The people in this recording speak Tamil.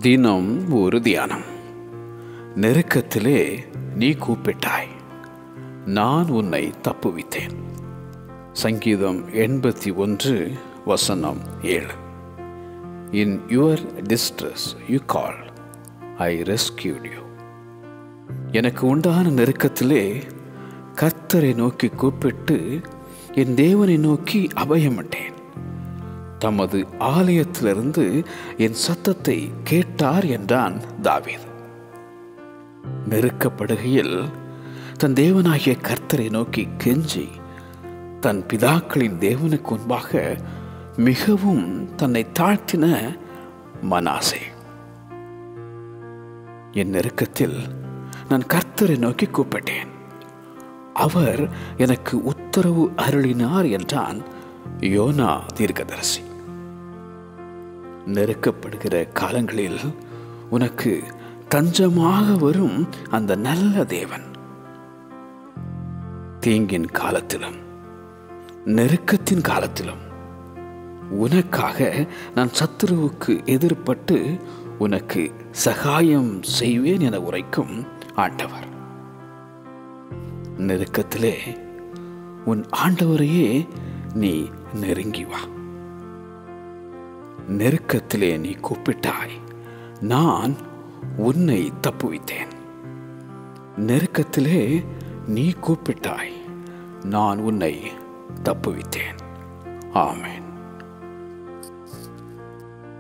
தினம் ஒரு தியானம். நெருக்கத்திலே நீ கூப்பிட்டாய், நான் உன்னை தப்புவித்தேன். சங்கீதம் 81:7. In your distress you called, I rescued you. எனக்கு உண்டான நெருக்கத்திலே கர்த்தரை நோக்கி கூப்பிட்டு என் தேவனை நோக்கி அபயமிட்டேன். தமது ஆலயத்திலிருந்து என் சத்தத்தை கேட்டார் என்றான் தாவீது. நெருக்கப்படுகையில் தன் தேவனாகிய கர்த்தரை நோக்கி கெஞ்சி தன் பிதாக்களின் தேவனுக்கு முன்பாக மிகவும் தன்னை தாழ்த்தின மனாசே. என் நெருக்கத்தில் நான் கர்த்தரை நோக்கி கூப்பிட்டேன், அவர் எனக்கு உத்தரவு அருளினார் என்றான் யோனா தீர்க்கதரிசி. நெருக்கப்படுகிற காலங்களில் உனக்கு தஞ்சமாக வரும் அந்த நல்ல தேவன் தீங்கின் காலத்திலும் நெருக்கத்தின் காலத்திலும் உனக்காக நான் சத்துருவுக்கு எதிர்பட்டு உனக்கு சகாயம் செய்வேன் என உரைக்கும் ஆண்டவர். நெருக்கத்திலே உன் ஆண்டவரையே நீ நெருங்கி வா. நெருக்கத்திலே நீ கூப்பிட்டாய், நான் உன்னை தப்புவித்தேன். நெருக்கத்திலே நீ கூப்பிட்டாய், நான் உன்னை தப்புவித்தேன். ஆமென்.